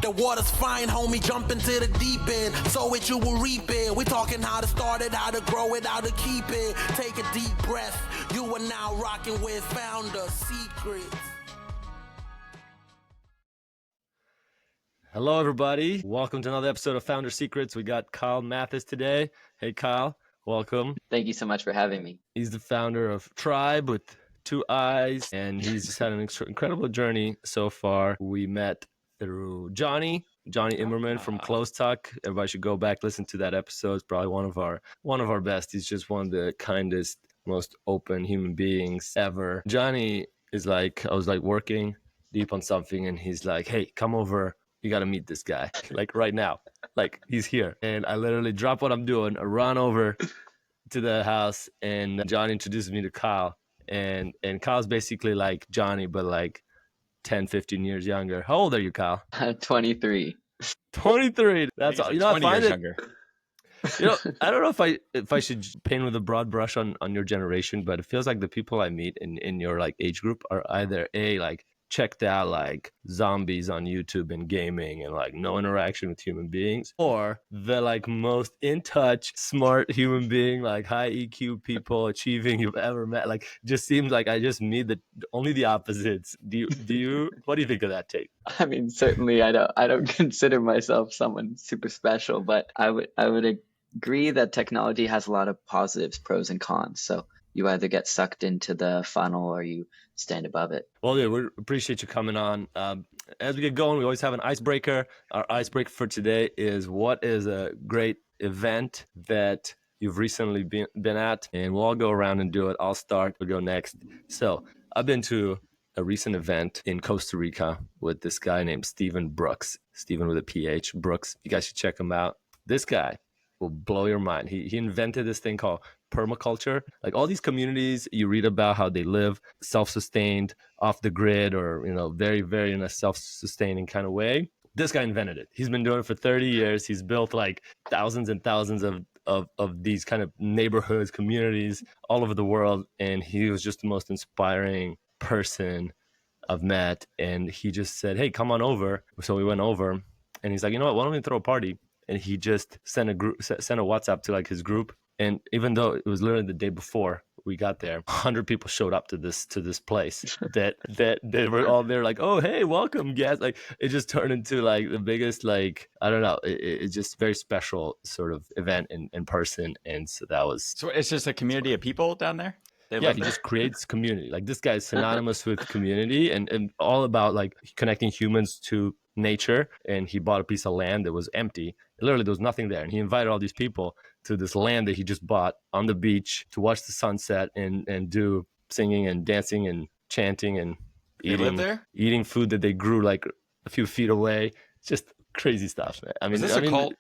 the water's fine, homie, jump into the deep end. Sow it, you will reap it. We're talking how to start it, how to grow it, how to keep it. Take a deep breath. You are now rocking with Founder Secrets. Hello, everybody. Welcome to another episode of Founder Secrets. We got Kyle Matthys today. Hey, Kyle. Welcome. Thank you so much for having me. He's the founder of Tribe with 2 eyes, and he's just had an incredible journey so far. We met through Johnny Immerman from Close Talk. Everybody should go back, listen to that episode. It's probably one of our best. He's just one of the kindest, most open human beings ever. Johnny is like, I was like working deep on something, and he's like, hey, come over. You got to meet this guy, like right now. Like, he's here. And I literally drop what I'm doing, I run over to the house, and Johnny introduces me to Kyle. And Kyle's basically like Johnny, but like 10, 15 years younger. How old are you, Kyle? 23. 23. That's all. You know, I find it. Younger. You know, I don't know if I should paint with a broad brush on your generation, but it feels like the people I meet in your like age group are either like checked out like zombies on YouTube and gaming and like no interaction with human beings, or the like most in touch, smart human being, like high EQ people achieving you've ever met. Like, just seems like I just meet only the opposites. Do you what do you think of that take? I mean, certainly I don't consider myself someone super special, but I would agree that technology has a lot of positives, pros and cons. So you either get sucked into the funnel or you stand above it. Well, yeah, we appreciate you coming on. As we get going, we always have an icebreaker. Our icebreaker for today is, what is a great event that you've recently been at? And we'll all go around and do it. I'll start. We'll go next. So I've been to a recent event in Costa Rica with this guy named Stephen Brooks. Stephen with a PH, Brooks. You guys should check him out. This guy will blow your mind. He invented this thing called permaculture. Like, all these communities you read about how they live self-sustained, off the grid, or, you know, very, very in a self-sustaining kind of way. This guy invented it. He's been doing it for 30 years. He's built like thousands and thousands of these kind of neighborhoods, communities all over the world. And he was just the most inspiring person I've met. And he just said, hey, come on over. So we went over, and he's like, you know what, why don't we throw a party? And he just sent a WhatsApp to like his group. And even though it was literally the day before we got there, 100 people showed up to this place that they were all there like, oh, hey, welcome, guys. Like, it just turned into like the biggest, like, I don't know, it's just very special sort of event in person. And so that was. So it's just a community of people down there? Yeah, he just creates community. Like, this guy's synonymous with community and all about like connecting humans to nature. And he bought a piece of land that was empty. Literally, there was nothing there. And he invited all these people to this land that he just bought on the beach to watch the sunset and do singing and dancing and chanting and eating food that they grew like a few feet away. Just crazy stuff, man. I mean, is this a cult?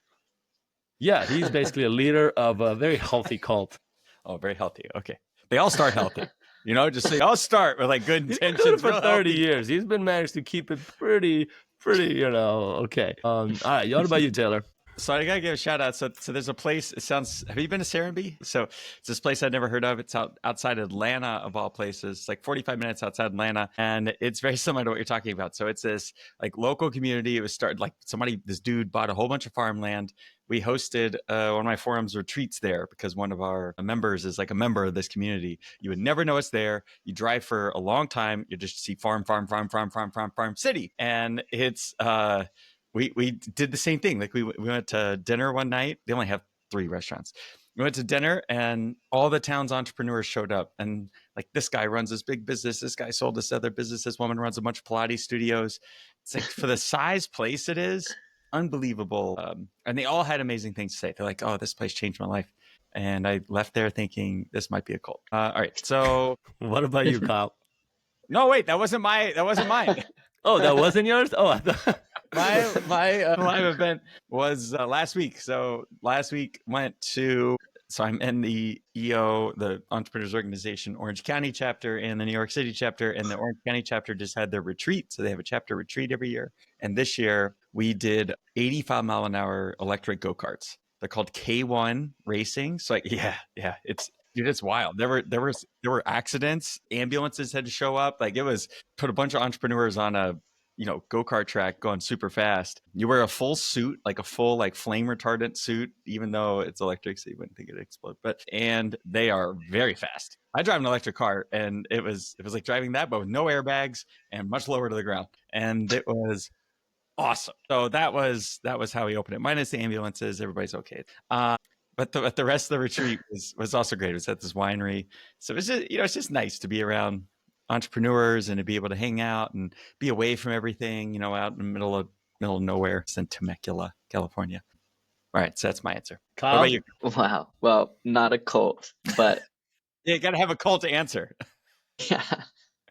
Yeah, he's basically a leader of a very healthy cult. Oh, very healthy. Okay. They all start healthy. You know, just say, I'll start with like good intentions. He's been doing it for 30 years. He's been managed to keep it pretty, you know, okay. All right. What about you, Taylor? So I gotta give a shout out. So there's a place. Have you been to Serenbe? So it's this place I'd never heard of. It's outside Atlanta, of all places, like 45 minutes outside Atlanta, and it's very similar to what you're talking about. So it's this like local community. It was started like this dude bought a whole bunch of farmland. We hosted one of my forums retreats there because one of our members is like a member of this community. You would never know it's there. You drive for a long time. You just see farm, city, and it's. We did the same thing. Like we went to dinner one night. They only have 3 restaurants. We went to dinner and all the town's entrepreneurs showed up. And like, this guy runs this big business. This guy sold this other business. This woman runs a bunch of Pilates studios. It's like, for the size place it is, unbelievable. And they all had amazing things to say. They're like, oh, this place changed my life. And I left there thinking this might be a cult. All right. So what about you, Kyle? No, wait, that wasn't mine. Oh, that wasn't yours? Oh, I thought. My event was last week. So last week so I'm in the EO, the Entrepreneurs Organization, Orange County chapter and the New York City chapter. And the Orange County chapter just had their retreat. So they have a chapter retreat every year. And this year we did 85 mile an hour electric go-karts. They're called K1 racing. So like, yeah, it's wild. There were accidents. Ambulances had to show up. Like, it was put a bunch of entrepreneurs on a go-kart track going super fast. You wear a full suit, like a full like flame retardant suit, even though it's electric, so you wouldn't think it'd explode. And they are very fast. I drive an electric car, and it was like driving that, but with no airbags and much lower to the ground. And it was awesome. So that was how we opened it. Minus the ambulances, everybody's okay. But the rest of the retreat was also great. It was at this winery, so it's just it's just nice to be around entrepreneurs and to be able to hang out and be away from everything. Out in the middle of nowhere. It's in Temecula, California. All right, so that's my answer. Kyle? What about you? Wow. Well, not a cult, but Yeah, you got to have a call to answer. yeah.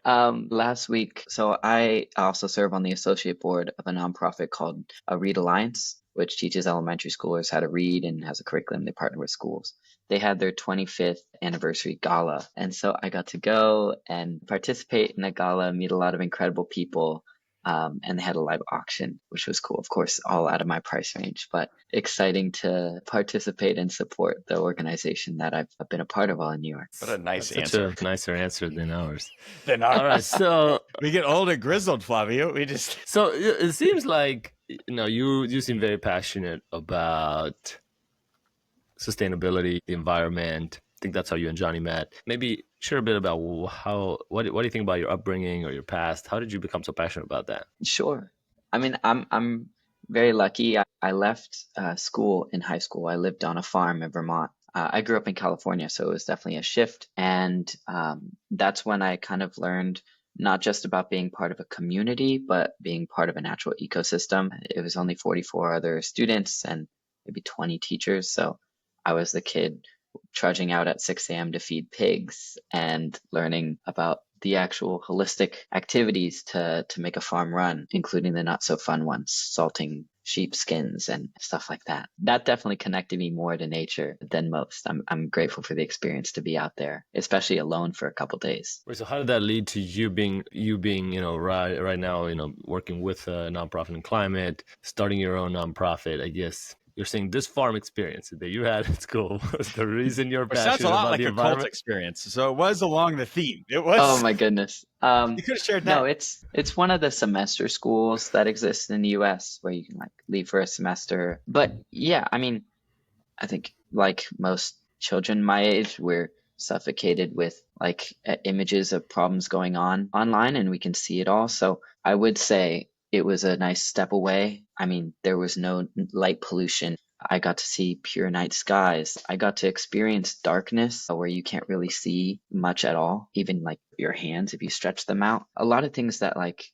Last week, so I also serve on the associate board of a nonprofit called Read Alliance, which teaches elementary schoolers how to read and has a curriculum they partner with schools. They had their 25th anniversary gala, and so I got to go and participate in a gala, meet a lot of incredible people, and they had a live auction, which was cool. Of course, all out of my price range, but exciting to participate and support the organization that I've been a part of while in New York. What a nice Such answer. a nicer answer than ours. Then All right, so we get old and grizzled, Flavio. We just so it seems like you seem very passionate about sustainability, the environment. I think that's how you and Johnny met. Maybe share a bit about what do you think about your upbringing or your past? How did you become so passionate about that? Sure. I mean, I'm very lucky. I left school in high school. I lived on a farm in Vermont. I grew up in California, so it was definitely a shift. And that's when I kind of learned not just about being part of a community, but being part of a natural ecosystem. It was only 44 other students and maybe 20 teachers. So I was the kid trudging out at 6 a.m. to feed pigs and learning about the actual holistic activities to make a farm run, including the not so fun ones, salting sheep skins and stuff like that. That definitely connected me more to nature than most. I'm grateful for the experience to be out there, especially alone for a couple days. Wait, so how did that lead to you being right now working with a nonprofit in climate, starting your own nonprofit? I guess you're saying this farm experience that you had at school was the reason you're It sounds passionate a lot about like the a cult environment. experience. So it was along the theme. It was. Oh my goodness. You could have shared that. No, it's one of the semester schools that exist in the US where you can like leave for a semester. But yeah, I mean, I think like most children my age, we're suffocated with like images of problems going on online and we can see it all. So I would say it was a nice step away. I mean, there was no light pollution. I got to see pure night skies. I got to experience darkness where you can't really see much at all, even like your hands if you stretch them out. A lot of things that like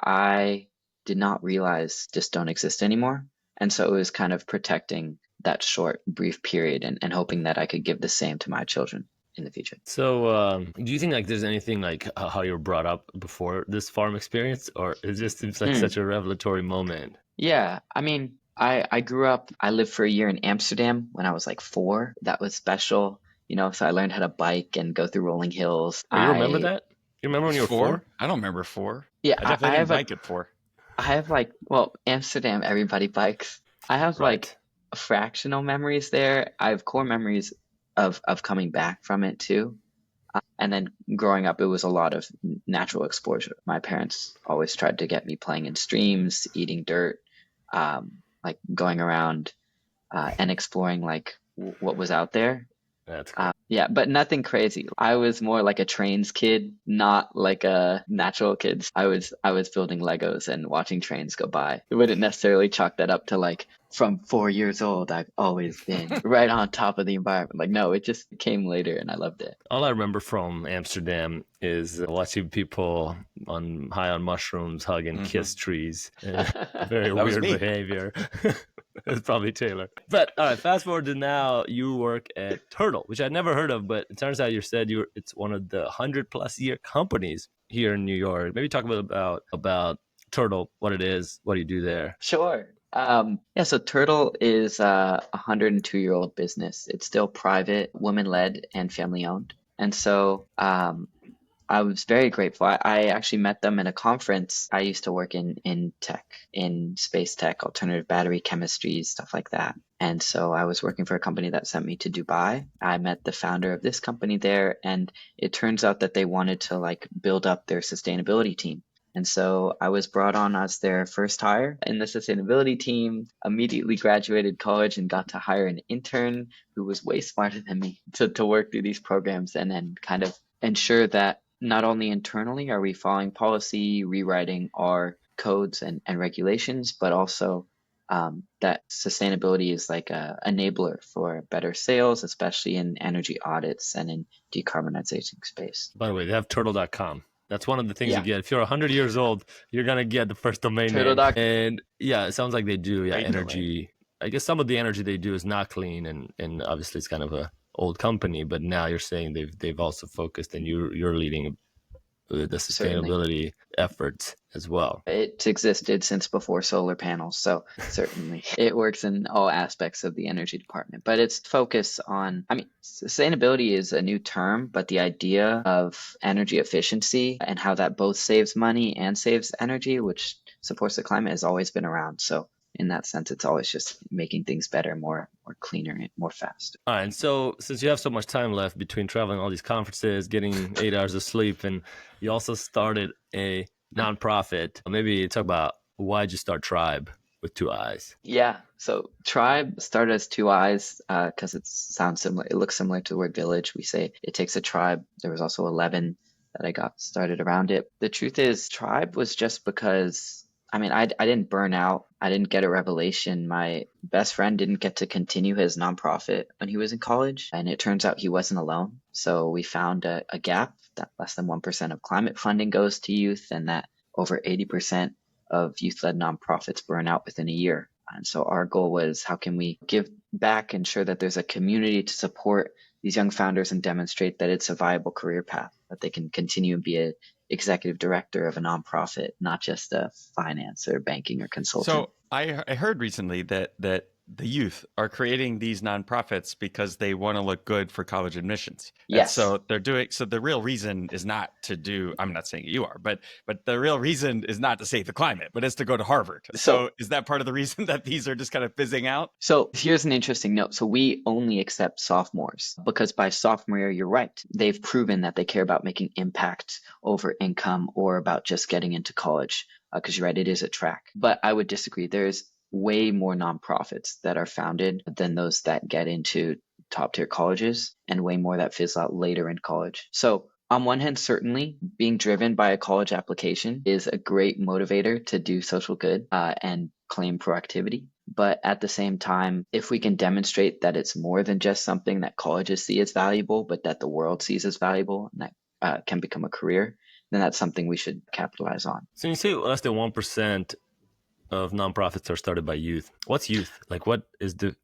I did not realize just don't exist anymore. And so it was kind of protecting that short, brief period and hoping that I could give the same to my children in the future. So do you think like there's anything like how you were brought up before this farm experience, or it just seems like such a revelatory moment? Yeah, I mean, I grew up, I lived for a year in Amsterdam when I was like 4. That was special, so I learned how to bike and go through rolling hills. Oh, you remember that? You remember when you were 4? I don't remember 4. Yeah, I definitely didn't have bike at 4. I have like, well, Amsterdam, everybody bikes. I have like fractional memories there. I have core memories of coming back from it too. And then growing up, it was a lot of natural exposure. My parents always tried to get me playing in streams, eating dirt, like going around and exploring like what was out there. That's cool. Yeah, but nothing crazy. I was more like a trains kid, not like a natural kid. I was building Legos and watching trains go by. I wouldn't necessarily chalk that up to like from 4 years old, I've always been right on top of the environment. Like, no, it just came later and I loved it. All I remember from Amsterdam is watching people high on mushrooms hug and kiss trees. Very weird behavior. It's probably Taylor. But all right, fast forward to now, you work at Turtle, which I'd never heard of, but it turns out it's one of the 100+ year companies here in New York. Maybe talk a bit about Turtle, what it is, what do you do there? Sure. So Turtle is a 102-year-old business. It's still private, woman-led, and family-owned. And so I was very grateful. I actually met them at a conference. I used to work in tech, in space tech, alternative battery chemistries, stuff like that. And so I was working for a company that sent me to Dubai. I met the founder of this company there, and it turns out that they wanted to like build up their sustainability team. And so I was brought on as their first hire in the sustainability team, immediately graduated college and got to hire an intern who was way smarter than me to work through these programs and then kind of ensure that not only internally are we following policy, rewriting our codes and regulations, but also that sustainability is like a enabler for better sales, especially in energy audits and in decarbonization space. By the way, they have turtle.com. That's one of the things Yeah. you get. If you're 100 years old, you're going to get the first domain name. Turtle.com. And yeah, it sounds like they do. Yeah, Great energy. I guess some of the energy they do is not clean, and obviously it's kind of a old company. But now you're saying they've also focused, and you're leading the sustainability efforts as well. It's existed since before solar panels, so certainly it works in all aspects of the energy department. But its focus on, sustainability is a new term, but the idea of energy efficiency and how that both saves money and saves energy, which supports the climate, has always been around. So in that sense, it's always just making things better, more cleaner, and more fast. All right. And so since you have so much time left between traveling all these conferences, getting 8 hours of sleep, and you also started a nonprofit, maybe talk about why'd you start Tribe with 2 eyes? Yeah. So Tribe started as 2 eyes because it sounds similar. It looks similar to the word village. We say it takes a tribe. There was also 11 that I got started around it. The truth is, Tribe was just because I didn't burn out. I didn't get a revelation. My best friend didn't get to continue his nonprofit when he was in college, and it turns out he wasn't alone. So we found a gap that less than 1% of climate funding goes to youth, and that over 80% of youth-led nonprofits burn out within a year. And so our goal was, how can we give back, ensure that there's a community to support these young founders and demonstrate that it's a viable career path, that they can continue and be a executive director of a nonprofit, not just a finance or banking or consulting. So I heard recently that the youth are creating these nonprofits because they want to look good for college admissions. Yes. And so the real reason is not to do, I'm not saying you are, but the real reason is not to save the climate, but it's to go to Harvard. So is that part of the reason that these are just kind of fizzing out? So here's an interesting note. So we only accept sophomores because by sophomore year, you're right. They've proven that they care about making impact over income or about just getting into college. Because you're right, it is a track. But I would disagree. There's way more nonprofits that are founded than those that get into top tier colleges, and way more that fizzle out later in college. So on one hand, certainly being driven by a college application is a great motivator to do social good and claim proactivity. But at the same time, if we can demonstrate that it's more than just something that colleges see as valuable, but that the world sees as valuable, and that can become a career, then that's something we should capitalize on. So you say less than 1% of nonprofits are started by youth. What's youth? Like, what is the...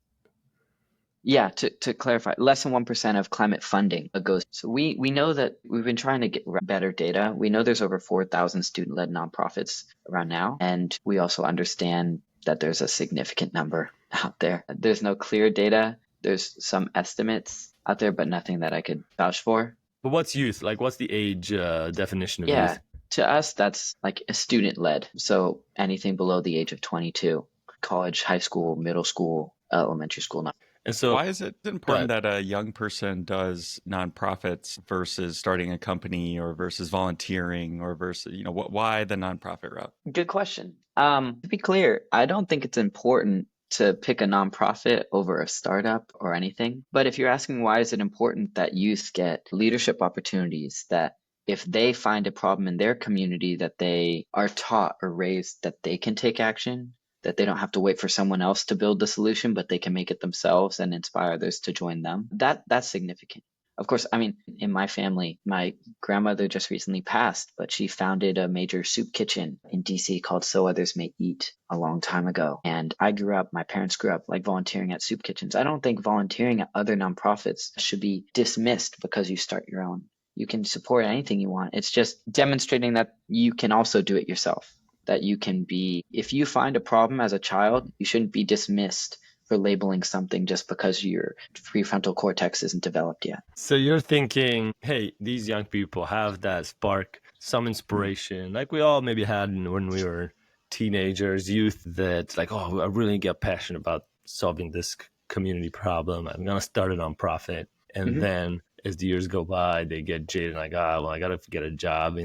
Yeah, to clarify, less than 1% of climate funding goes. So we know that we've been trying to get better data. We know there's over 4,000 student-led nonprofits around now. And we also understand that there's a significant number out there. There's no clear data. There's some estimates out there, but nothing that I could vouch for. But what's youth? Like, what's the age definition of youth? To us, that's like a student-led. So anything below the age of 22, college, high school, middle school, elementary school. And so, why is it important that a young person does nonprofits versus starting a company or versus volunteering or versus, why the nonprofit route? Good question. To be clear, I don't think it's important to pick a nonprofit over a startup or anything. But if you're asking why is it important that youth get leadership opportunities, that if they find a problem in their community that they are taught or raised that they can take action, that they don't have to wait for someone else to build the solution, but they can make it themselves and inspire others to join them. That's significant. Of course, in my family, my grandmother just recently passed, but she founded a major soup kitchen in DC called So Others May Eat a long time ago. And my parents grew up like volunteering at soup kitchens. I don't think volunteering at other nonprofits should be dismissed because you start your own. You can support anything you want. It's just demonstrating that you can also do it yourself. That you can be, if you find a problem as a child, you shouldn't be dismissed for labeling something just because your prefrontal cortex isn't developed yet. So you're thinking, hey, these young people have that spark, some inspiration, like we all maybe had when we were teenagers, youth, that's like, oh, I really get passionate about solving this community problem. I'm going to start a nonprofit. And then as the years go by, they get jaded, like, well, I got to get a job,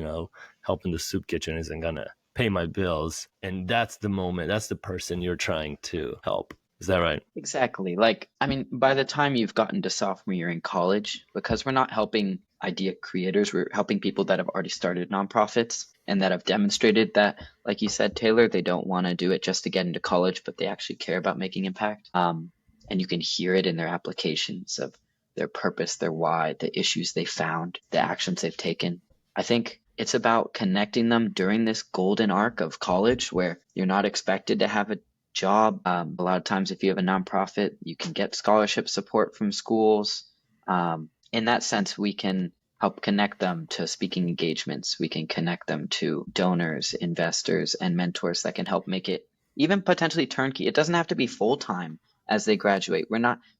helping the soup kitchen isn't gonna pay my bills. And that's the moment, that's the person you're trying to help. Is that right? Exactly. Like, I mean, by the time you've gotten to sophomore year in college, because we're not helping idea creators, we're helping people that have already started nonprofits and that have demonstrated that, like you said, Taylor, they don't want to do it just to get into college, but they actually care about making impact. And you can hear it in their applications of their purpose, their why, the issues they found, the actions they've taken. I think it's about connecting them during this golden arc of college where you're not expected to have a job. A lot of times, if you have a nonprofit, you can get scholarship support from schools. In that sense, we can help connect them to speaking engagements. We can connect them to donors, investors, and mentors that can help make it even potentially turnkey. It doesn't have to be full time as they graduate.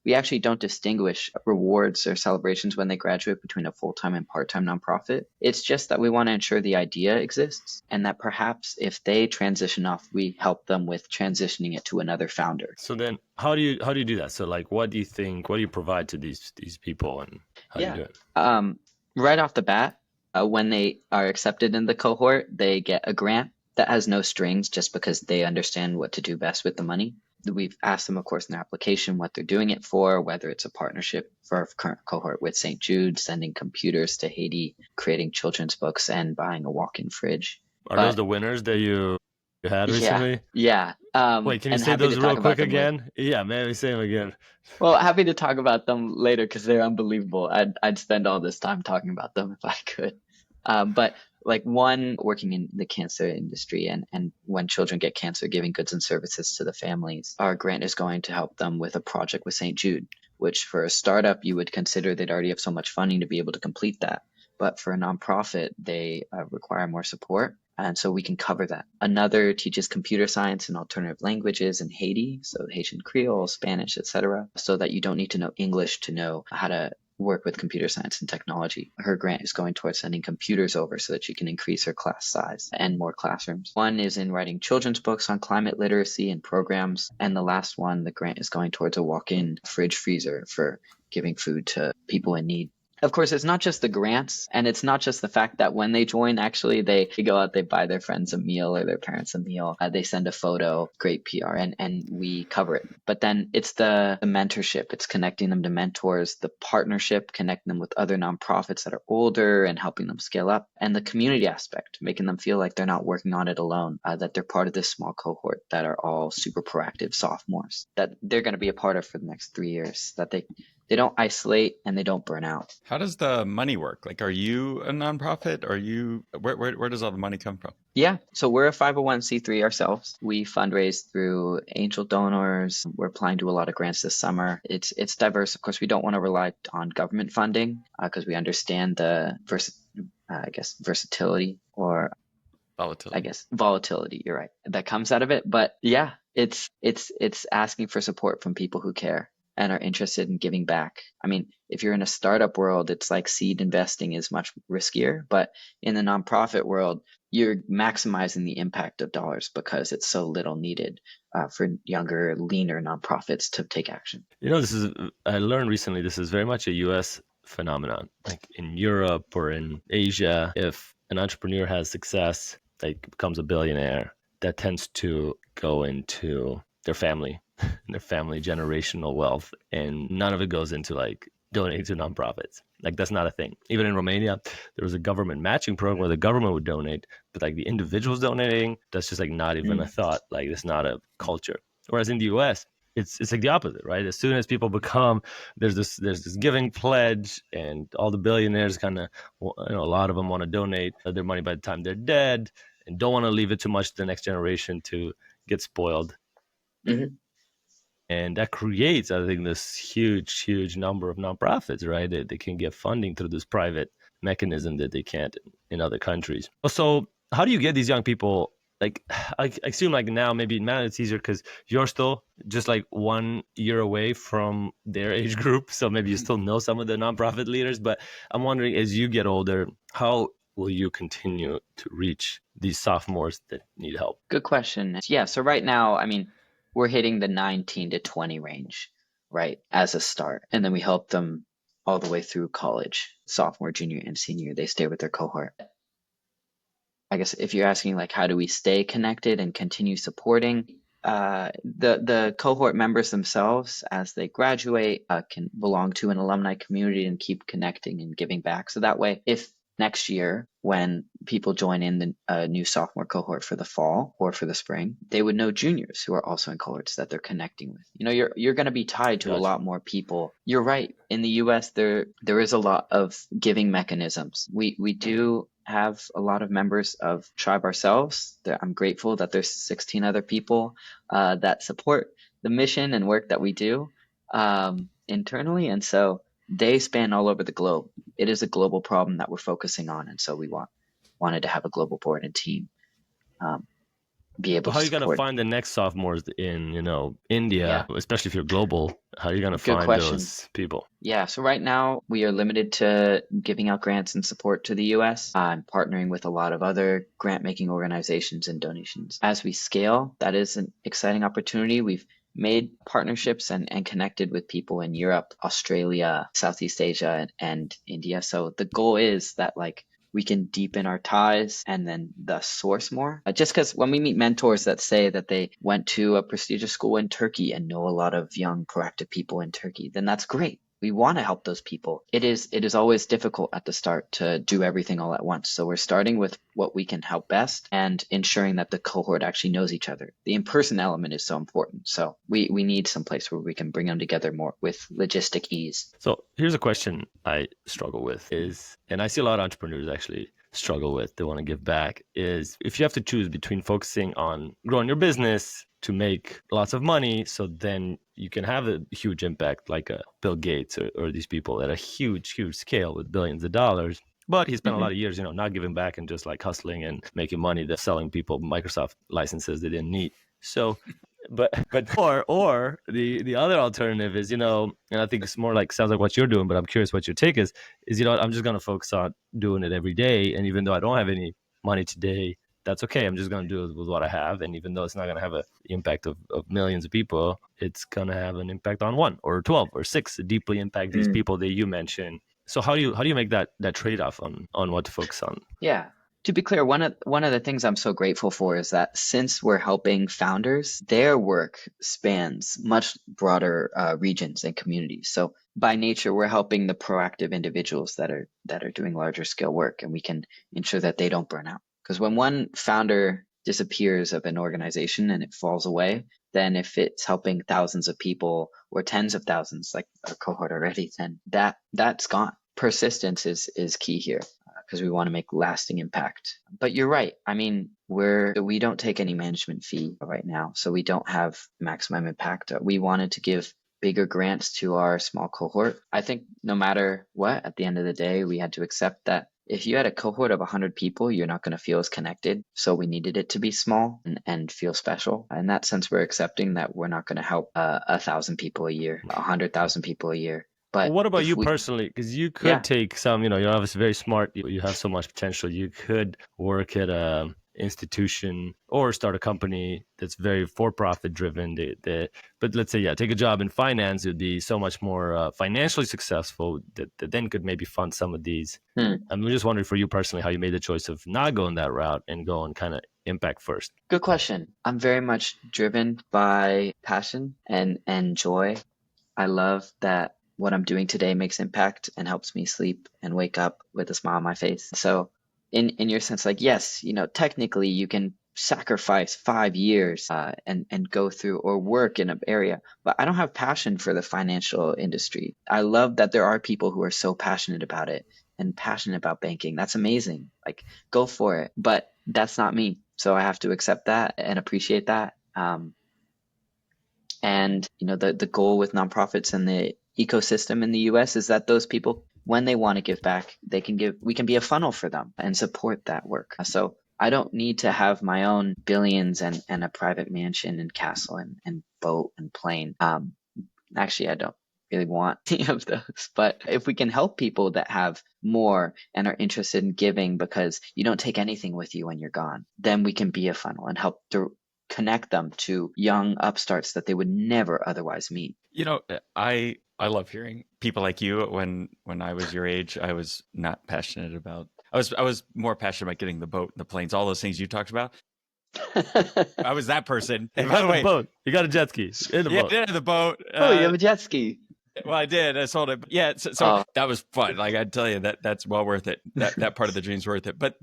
We actually don't distinguish rewards or celebrations when they graduate between a full-time and part-time nonprofit. It's just that we want to ensure the idea exists and that perhaps if they transition off, we help them with transitioning it to another founder. So then how do you do that? So like, what do you provide to these people, and how do you do it? Right off the bat, when they are accepted in the cohort, they get a grant that has no strings just because they understand what to do best with the money. We've asked them, of course, in their application what they're doing it for, whether it's a partnership for our current cohort with St. Jude, sending computers to Haiti, creating children's books, and buying a walk-in fridge. Are those the winners that you had recently? Yeah. Wait, can you say those real quick again? Yeah, maybe say them again. Well, happy to talk about them later because they're unbelievable. I'd spend all this time talking about them if I could. But like one working in the cancer industry and when children get cancer, giving goods and services to the families, our grant is going to help them with a project with St. Jude, which for a startup, you would consider they'd already have so much funding to be able to complete that. But for a nonprofit, they require more support. And so we can cover that. Another teaches computer science and alternative languages in Haiti, so Haitian Creole, Spanish, etc., so that you don't need to know English to know how to work with computer science and technology. Her grant is going towards sending computers over so that she can increase her class size and more classrooms. One is in writing children's books on climate literacy and programs. And the last one, the grant is going towards a walk-in fridge freezer for giving food to people in need. Of course, it's not just the grants, and it's not just the fact that when they join, actually, they go out, they buy their friends a meal or their parents a meal. They send a photo, great PR, and we cover it. But then it's the mentorship. It's connecting them to mentors, the partnership, connecting them with other nonprofits that are older and helping them scale up, and the community aspect, making them feel like they're not working on it alone, that they're part of this small cohort that are all super proactive sophomores that they're going to be a part of for the next 3 years, that they don't isolate and they don't burn out. How does the money work? Like, are you a nonprofit? Where does all the money come from? Yeah, so we're a 501c3 ourselves. We fundraise through angel donors. We're applying to a lot of grants this summer. It's diverse. Of course, we don't want to rely on government funding because we understand the versatility or volatility. You're right. That comes out of it. But yeah, it's asking for support from people who care and are interested in giving back. I mean, if you're in a startup world, it's like seed investing is much riskier, but in the nonprofit world, you're maximizing the impact of dollars because it's so little needed for younger, leaner nonprofits to take action. You know, I learned recently, this is very much a US phenomenon. Like in Europe or in Asia, if an entrepreneur has success, like becomes a billionaire, that tends to go into their family their family generational wealth, and none of it goes into like donating to nonprofits. Like that's not a thing. Even in Romania, there was a government matching program where the government would donate, but like the individuals donating, that's just like not even a thought. Like it's not a culture. Whereas in the US, it's like the opposite, right? As soon as people become, there's this giving pledge, and all the billionaires kind of, a lot of them want to donate their money by the time they're dead, and don't want to leave it too much to the next generation to get spoiled. Mm-hmm. And that creates, I think, this huge number of nonprofits, right? They can get funding through this private mechanism that they can't in other countries. So how do you get these young people? Like, I assume like now, maybe now it's easier because you're still just like 1 year away from their age group. So maybe you still know some of the nonprofit leaders. But I'm wondering, as you get older, how will you continue to reach these sophomores that need help? Good question. Yeah, so right now, I mean, we're hitting the 19 to 20 range, right, as a start. And then we help them all the way through college, sophomore, junior, and senior. They stay with their cohort. I guess if you're asking like how do we stay connected and continue supporting, the cohort members themselves as they graduate can belong to an alumni community and keep connecting and giving back. So that way, if next year when people join in the new sophomore cohort for the fall or for the spring, they would know juniors who are also in cohorts that they're connecting with. You know, you're going to be tied to a Gotcha. lot more people. You're right. In the US, there is a lot of giving mechanisms. We do have a lot of members of Tribe ourselves. I'm grateful that there's 16 other people that support the mission and work that we do internally. And so they span all over the globe. It is a global problem that we're focusing on. And so we wanted to have a global board and team be able But how to are you going to support. find the next sophomores in, India, especially if you're global? How are you going to Good find question. those people? Yeah, so right now we are limited to giving out grants and support to the US. I'm partnering with a lot of other grant making organizations and donations. As we scale, that is an exciting opportunity. We've made partnerships and connected with people in Europe, Australia, Southeast Asia, and India. So the goal is that like we can deepen our ties and then thus source more. Just because when we meet mentors that say that they went to a prestigious school in Turkey and know a lot of young, proactive people in Turkey, then that's great. We want to help those people. It is always difficult at the start to do everything all at once. So we're starting with what we can help best and ensuring that the cohort actually knows each other. The in-person element is so important. So we need some place where we can bring them together more with logistic ease. So here's a question I struggle with and I see a lot of entrepreneurs actually struggle with, they want to give back, is if you have to choose between focusing on growing your business to make lots of money so then you can have a huge impact like a Bill Gates or these people at a huge scale with billions of dollars, but he spent a lot of years not giving back and just like hustling and making money, that's selling people Microsoft licenses they didn't need. So but or the other alternative is, and I think it's more like, sounds like what you're doing, but I'm curious what your take is I'm just going to focus on doing it every day, and even though I don't have any money today, that's okay. I'm just going to do it with what I have, and even though it's not going to have an impact of millions of people, it's going to have an impact on 1 or 12 or 6, deeply impact these people that you mentioned. So how do you make that trade-off on what to focus on? Yeah. To be clear, one of the things I'm so grateful for is that since we're helping founders, their work spans much broader regions and communities. So by nature, we're helping the proactive individuals that are doing larger scale work, and we can ensure that they don't burn out. Because when one founder disappears of an organization and it falls away, then if it's helping thousands of people or tens of thousands, like our cohort already, then that's gone. Persistence is key here, because we want to make lasting impact. But you're right. I mean, we don't take any management fee right now, so we don't have maximum impact. We wanted to give bigger grants to our small cohort. I think no matter what, at the end of the day, we had to accept that if you had a cohort of 100 people, you're not going to feel as connected. So we needed it to be small and feel special. In that sense, we're accepting that we're not going to help 1,000 people a year, 100,000 people a year. But what about you personally? Because you could take some, you're obviously very smart. You have so much potential. You could work at a institution or start a company that's very for-profit driven. But let's say, take a job in finance. It would be so much more financially successful that then could maybe fund some of these. I'm just wondering for you personally, how you made the choice of not going that route and going kind of impact first. Good question. I'm very much driven by passion and joy. I love that what I'm doing today makes impact and helps me sleep and wake up with a smile on my face. So in your sense, like, yes, technically you can sacrifice 5 years and go through or work in an area, but I don't have passion for the financial industry. I love that there are people who are so passionate about it and passionate about banking. That's amazing. Like, go for it. But that's not me. So I have to accept that and appreciate that. And the goal with nonprofits and the ecosystem in the US is that those people, when they want to give back, we can be a funnel for them and support that work. So I don't need to have my own billions and a private mansion and castle and boat and plane. Actually, I don't really want any of those. But if we can help people that have more and are interested in giving because you don't take anything with you when you're gone, then we can be a funnel and help connect them to young upstarts that they would never otherwise meet. I love hearing people like you. When I was your age, I was not passionate about I was more passionate about getting the boat, the planes, all those things you talked about. I was that person. You And by got the the way, boat. You got a jet ski in the yeah, I boat. did have the boat. Oh, you have a jet ski. Well, I did. I sold it. But yeah, so Oh. that was fun. Like I tell you, that's well worth it. That part of the dream's worth it. But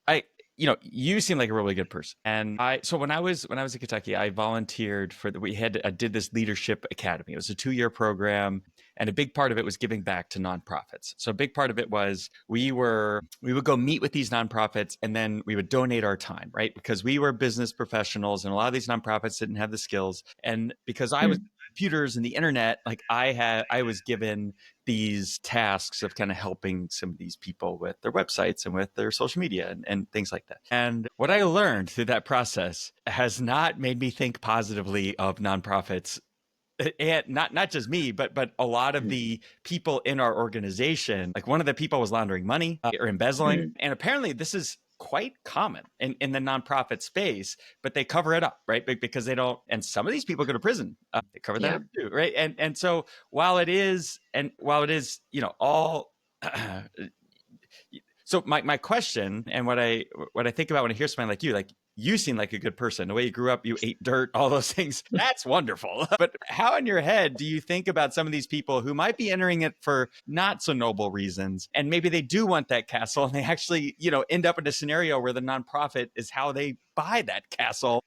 I you seem like a really good person. And so when I was in Kentucky, I volunteered for I did this leadership academy. It was a 2-year program. And a big part of it was giving back to nonprofits. So a big part of it was we would go meet with these nonprofits and then we would donate our time, right? Because we were business professionals and a lot of these nonprofits didn't have the skills. And because I was computers and the internet, like I was given these tasks of kind of helping some of these people with their websites and with their social media and things like that. And what I learned through that process has not made me think positively of nonprofits. And not just me, but a lot of the people in our organization. Like one of the people was laundering money or embezzling, and apparently this is quite common in the nonprofit space. But they cover it up, right? Because they don't. And some of these people go to prison. They cover that up too, right? And so while it is all. So my question and what I think about when I hear somebody like you, you seem like a good person. The way you grew up, you ate dirt, all those things. That's wonderful. But how in your head do you think about some of these people who might be entering it for not so noble reasons? And maybe they do want that castle and they actually, end up in a scenario where the nonprofit is how they buy that castle.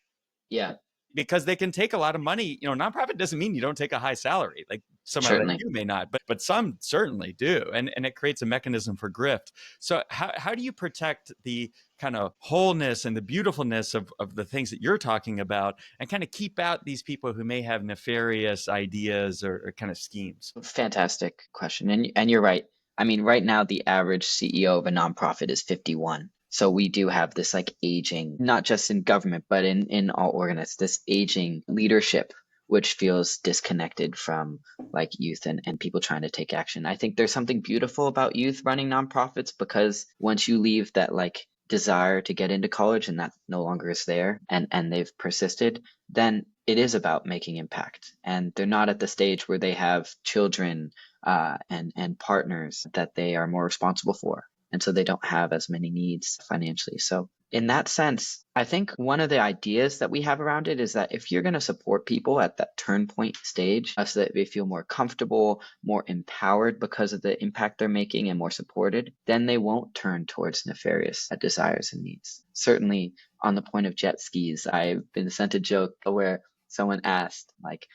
Yeah. Because they can take a lot of money. Nonprofit doesn't mean you don't take a high salary. Like somebody like you may not, but some certainly do. And it creates a mechanism for grift. So how do you protect the kind of wholeness and the beautifulness of the things that you're talking about and kind of keep out these people who may have nefarious ideas or kind of schemes? Fantastic question. And you're right. I mean, right now, the average CEO of a nonprofit is 51. So we do have this like aging, not just in government, but in all organizations, this aging leadership, which feels disconnected from like youth and people trying to take action. I think there's something beautiful about youth running nonprofits because once you leave that like desire to get into college and that no longer is there and they've persisted, then it is about making impact. And they're not at the stage where they have children and partners that they are more responsible for. And so they don't have as many needs financially. So in that sense, I think one of the ideas that we have around it is that if you're going to support people at that turn point stage so that they feel more comfortable, more empowered because of the impact they're making and more supported, then they won't turn towards nefarious desires and needs. Certainly on the point of jet skis, I've been sent a joke where someone asked like,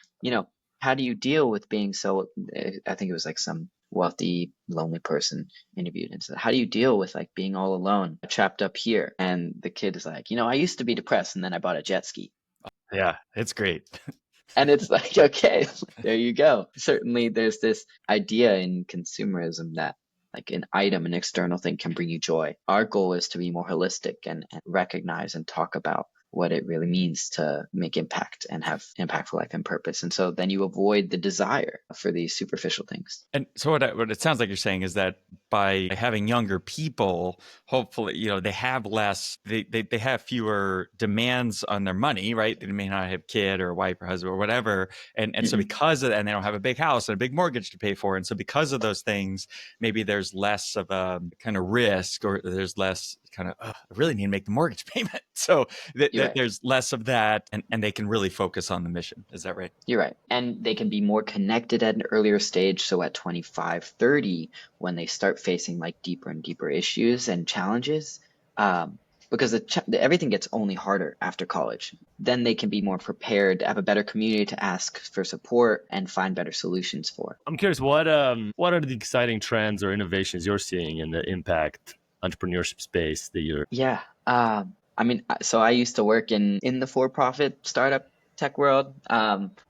how do you deal with being so, I think it was like some wealthy, lonely person interviewed and said, how do you deal with like being all alone, trapped up here? And the kid is like, I used to be depressed and then I bought a jet ski. Yeah, it's great. And it's like, okay, there you go. Certainly there's this idea in consumerism that like an item, an external thing can bring you joy. Our goal is to be more holistic and recognize and talk about what it really means to make impact and have impactful life and purpose. And so then you avoid the desire for these superficial things. And so what it sounds like you're saying is that by having younger people, hopefully, they have less, they have fewer demands on their money, right? They may not have a kid or a wife or husband or whatever. And so because of that, and they don't have a big house and a big mortgage to pay for. And so because of those things, maybe there's less of a kind of risk or there's less kind of, I really need to make the mortgage payment. So there's less of that and they can really focus on the mission. Is that right? You're right. And they can be more connected at an earlier stage. So at 25, 30, when they start facing like deeper and deeper issues and challenges, because everything gets only harder after college, then they can be more prepared, have a better community to ask for support and find better solutions for. I'm curious, what are the exciting trends or innovations you're seeing in the impact entrepreneurship space that you're? Yeah. So I used to work in the for-profit startup tech world,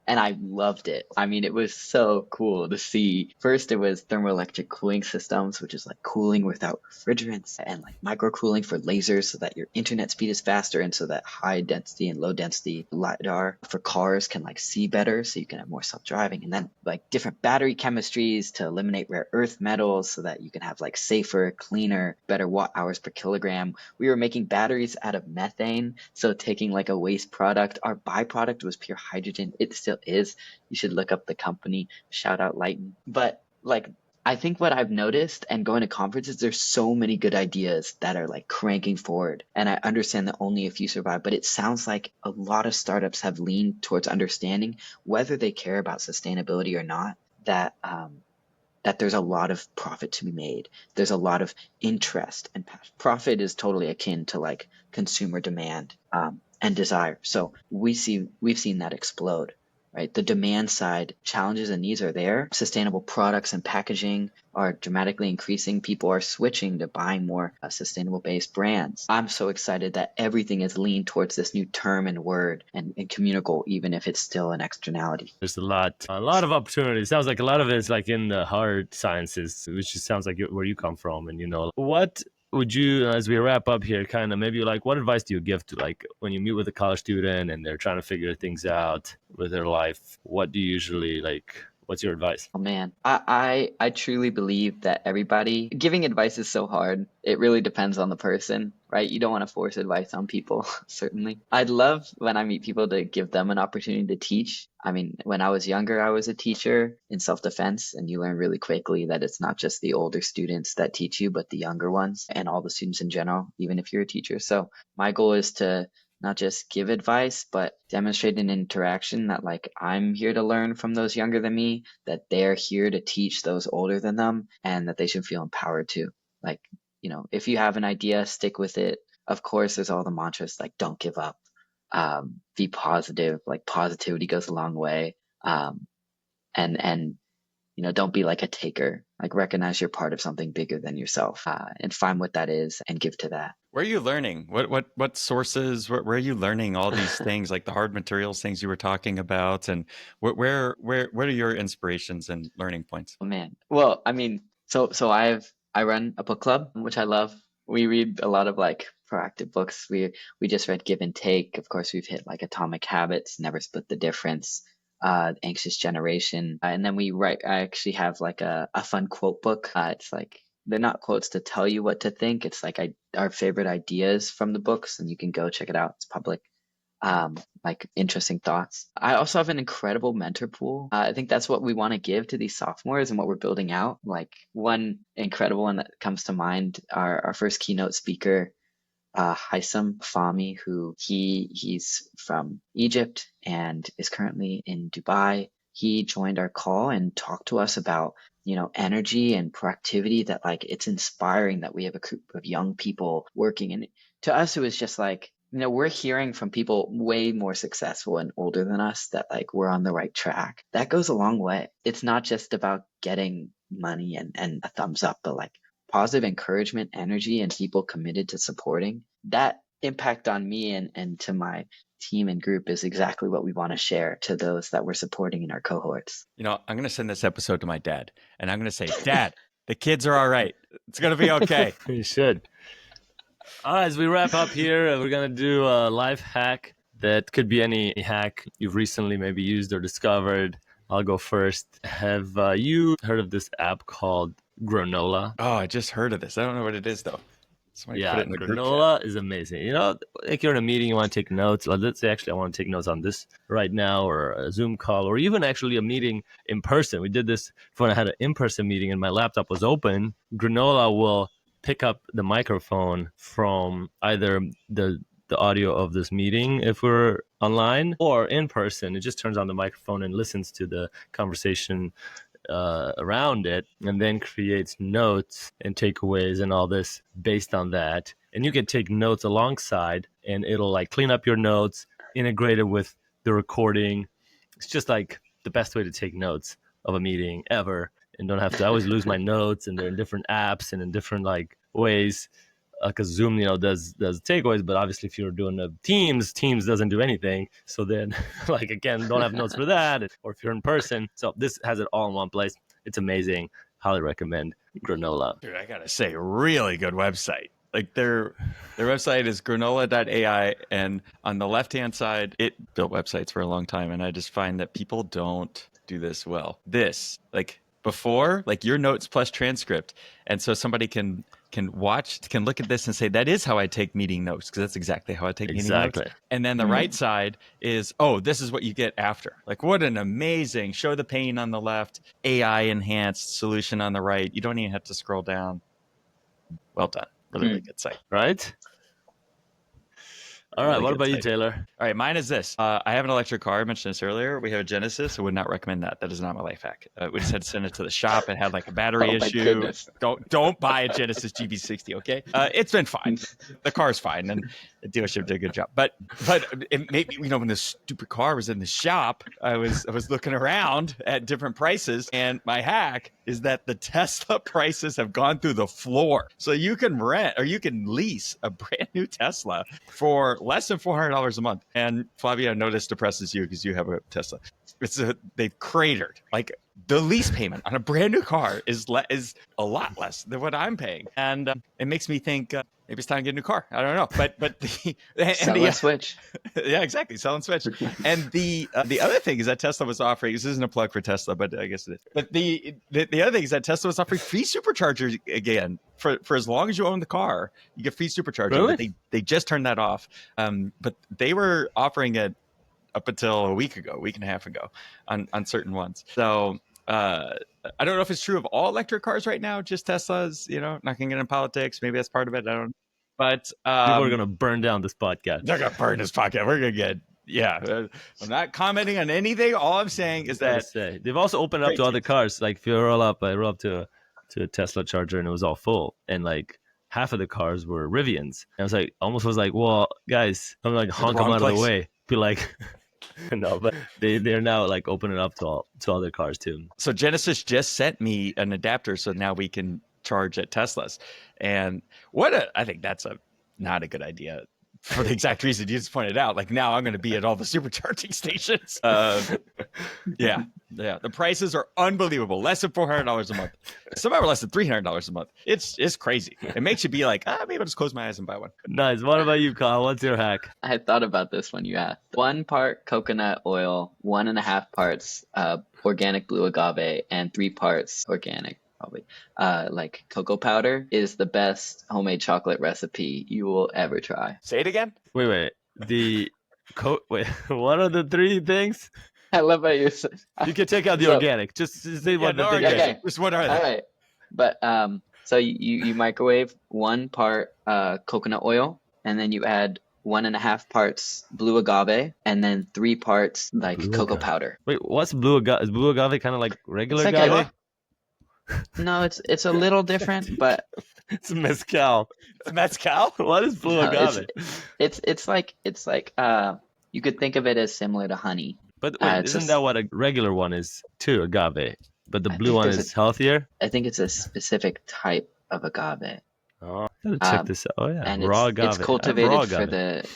and I loved it. I mean, it was so cool to see. First, it was thermoelectric cooling systems, which is like cooling without refrigerants, and like microcooling for lasers so that your internet speed is faster and so that high density and low density LiDAR for cars can like see better so you can have more self-driving. And then like different battery chemistries to eliminate rare earth metals so that you can have like safer, cleaner, better watt hours per kilogram. We were making batteries out of methane. So taking like a waste product, our byproduct was pure hydrogen. It still is. You should look up the company. Shout out Lighten. But like I think what I've noticed and going to conferences, there's so many good ideas that are like cranking forward. And I understand that only a few survive, but it sounds like a lot of startups have leaned towards understanding whether they care about sustainability or not, that there's a lot of profit to be made. There's a lot of interest and passion. Profit is totally akin to like consumer demand and desire. So we've seen that explode, right? The demand side challenges and needs are there. Sustainable products and packaging are dramatically increasing. People are switching to buying more sustainable based brands. I'm so excited that everything is leaned towards this new term and word and communicable, even if it's still an externality. There's a lot of opportunities. Sounds like a lot of it is like in the hard sciences, which just sounds like where you come from. And, what would you, as we wrap up here, kind of maybe like what advice do you give to like when you meet with a college student and they're trying to figure things out with their life? What do you usually like? What's your advice? Oh man, I truly believe that everybody giving advice is so hard. It really depends on the person, right? You don't want to force advice on people, certainly. I'd love when I meet people to give them an opportunity to teach. I mean, when I was younger, I was a teacher in self-defense, and you learn really quickly that it's not just the older students that teach you, but the younger ones and all the students in general, even if you're a teacher. So my goal is to not just give advice, but demonstrate an interaction that like I'm here to learn from those younger than me, that they're here to teach those older than them, and that they should feel empowered to. Like, if you have an idea, stick with it. Of course, there's all the mantras like don't give up, be positive, like positivity goes a long way. And don't be like a taker, like recognize you're part of something bigger than yourself, and find what that is and give to that. Where are you learning? What sources? Where are you learning all these things, like the hard materials things you were talking about? And what are your inspirations and learning points? Oh man. Well, I mean, so I run a book club, which I love. We read a lot of like proactive books. We just read Give and Take. Of course, we've hit like Atomic Habits, Never Split the Difference, Anxious Generation, and then I actually have like a fun quote book. It's like they're not quotes to tell you what to think. It's like our favorite ideas from the books, and you can go check it out. It's public. Like interesting thoughts. I also have an incredible mentor pool. I think that's what we want to give to these sophomores and what we're building out. Like one incredible one that comes to mind, our first keynote speaker, Haitham Fahmy, who he's from Egypt and is currently in Dubai. He joined our call and talked to us about, energy and proactivity, that like it's inspiring that we have a group of young people working. And to us, it was just like, we're hearing from people way more successful and older than us that like we're on the right track. That goes a long way. It's not just about getting money and a thumbs up, but like positive encouragement, energy, and people committed to supporting. That impact on me and to my team and group is exactly what we want to share to those that we're supporting in our cohorts. I'm going to send this episode to my dad, and I'm going to say, Dad, the kids are all right. It's going to be okay. You should. All right, as we wrap up here, we're going to do a life hack that could be any hack you've recently maybe used or discovered. I'll go first. Have you heard of this app called Granola? Oh, I just heard of this. I don't know what it is, though. Somebody Yeah, put it in the group Granola chat. is amazing. Like you're in a meeting, you want to take notes. Let's say actually I want to take notes on this right now, or a Zoom call, or even actually a meeting in person. We did this when I had an in-person meeting and my laptop was open. Granola will pick up the microphone from either the audio of this meeting if we're online or in person. It just turns on the microphone and listens to the conversation around it, and then creates notes and takeaways and all this based on that. And you can take notes alongside, and it'll like clean up your notes, integrate it with the recording. It's just like the best way to take notes of a meeting ever, and don't have to. I always lose my notes, and they're in different apps and in different like ways. Because Zoom, does takeaways, but obviously if you're doing Teams doesn't do anything. So then, like again, don't have notes for that. Or if you're in person, so this has it all in one place. It's amazing. Highly recommend Granola. Dude, I gotta say, really good website. Like their website is granola.ai, and on the left-hand side, it built websites for a long time, and I just find that people don't do this well. This, like before, like your notes plus transcript, and so somebody can can look at this and say, that is how I take meeting notes, because that's exactly how I take meeting notes. And then the right side is, oh, this is what you get after. Like, what an amazing show the pain on the left, AI enhanced solution on the right. You don't even have to scroll down. Well done. Really good site. Right? All right, what about you, Taylor? All right, mine is this. I have an electric car. I mentioned this earlier. We have a Genesis. I would not recommend that. That is not my life hack. We just had to send it to the shop. It had like a battery issue. Don't buy a Genesis GB60, okay? It's been fine. The car's fine, and the dealership did a good job. But it made me, when this stupid car was in the shop, I was looking around at different prices, and my hack is that the Tesla prices have gone through the floor. So you can rent or you can lease a brand new Tesla for less than $400 a month. And Flavia, I know this depresses you because you have a Tesla. They've cratered. Like, the lease payment on a brand new car is a lot less than what I'm paying, and it makes me think maybe it's time to get a new car. I don't know, but sell and switch. Yeah, exactly, sell and switch. And the other thing is that Tesla was offering. This isn't a plug for Tesla, but I guess it is. But the other thing is that Tesla was offering free superchargers again for as long as you own the car. You get free superchargers. Really? But they just turned that off. But they were offering it up until a week and a half ago on certain ones. So I don't know if it's true of all electric cars right now, just Teslas, not going to get into politics. Maybe that's part of it. I don't know. But people are going to burn down this podcast. They're going to burn this podcast. We're going to get, I'm not commenting on anything. All I'm saying is that they've also opened up to other cars. Like, if you roll up, I rolled up to a Tesla charger and it was all full. And like, half of the cars were Rivians. And I was like, well, guys, I'm like, honk them out of the way. Be like... No, but they're now like opening up to other cars too. So Genesis just sent me an adapter, so now we can charge at Teslas. And I think that's not a good idea for the exact reason you just pointed out. Like, now I'm going to be at all the supercharging stations. Yeah. The prices are unbelievable. Less than $400 a month. Some are less than $300 a month. It's crazy. It makes you be like, maybe I'll just close my eyes and buy one. Nice. What about you, Kyle? What's your hack? I had thought about this when you asked. 1 part coconut oil, 1.5 parts organic blue agave, and 3 parts organic, probably, like cocoa powder is the best homemade chocolate recipe you will ever try. Say it again. Wait. What are the 3 things? I love how you said. You can take out the organic. Just say what the thing is. Okay. Just what are they? All right. But so you microwave 1 part coconut oil, and then you add 1.5 parts blue agave, and then 3 parts cocoa powder. Wait, what's blue agave? Is blue agave kind of like regular It's agave? No, it's a little different, but it's mezcal. It's mezcal? What is blue agave? It's like you could think of it as similar to honey. But wait, isn't that what a regular one is too, agave? But the blue one is healthier? I think it's a specific type of agave. Oh, I gotta check this out. Oh yeah, and raw agave. It's cultivated for the.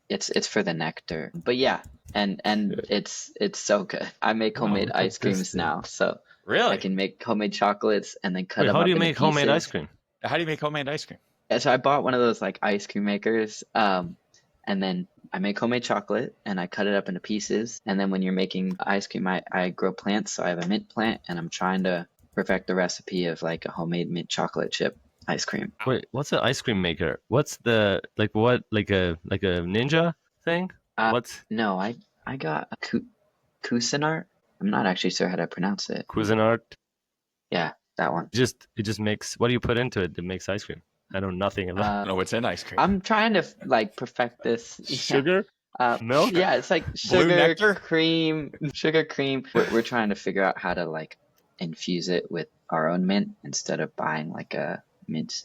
It's for the nectar, but yeah, and it's so good. I make homemade ice creams now, so really I can make homemade chocolates and then cut them up. How do you into make homemade pieces. ice cream? How do you make homemade ice cream? So I bought one of those ice cream makers, and then I make homemade chocolate and I cut it up into pieces. And then when you're making ice cream, I grow plants. So I have a mint plant, and I'm trying to perfect the recipe of a homemade mint chocolate chip ice cream. Wait, what's an ice cream maker? What's the like a ninja thing? No, I got a Cuisinart. I'm not actually sure how to pronounce it. Cuisinart? Yeah, that one. It just makes, what do you put into it that makes ice cream? I know nothing about I don't know what's in ice cream. I'm trying to perfect this. sugar. Milk? Yeah, it's like Blue sugar nectar? cream. We're trying to figure out how to infuse it with our own mint instead of buying a mint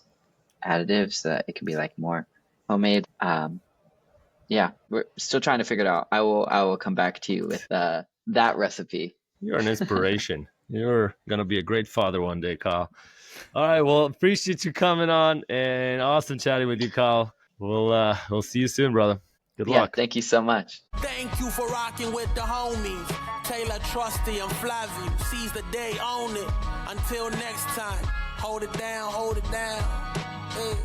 additive, so that it can be more homemade. Yeah, we're still trying to figure it out. I will come back to you with that recipe. You're an inspiration. You're gonna be a great father one day, Kyle. All right, well, appreciate you coming on, and awesome chatting with you, Kyle. We'll see you soon, brother. Good luck. Thank you so much. Thank you for rocking with the homies. Taylor, Trusty, and Flavio. Seize the day, own it. Until next time, hold it down, hold it down. Hey.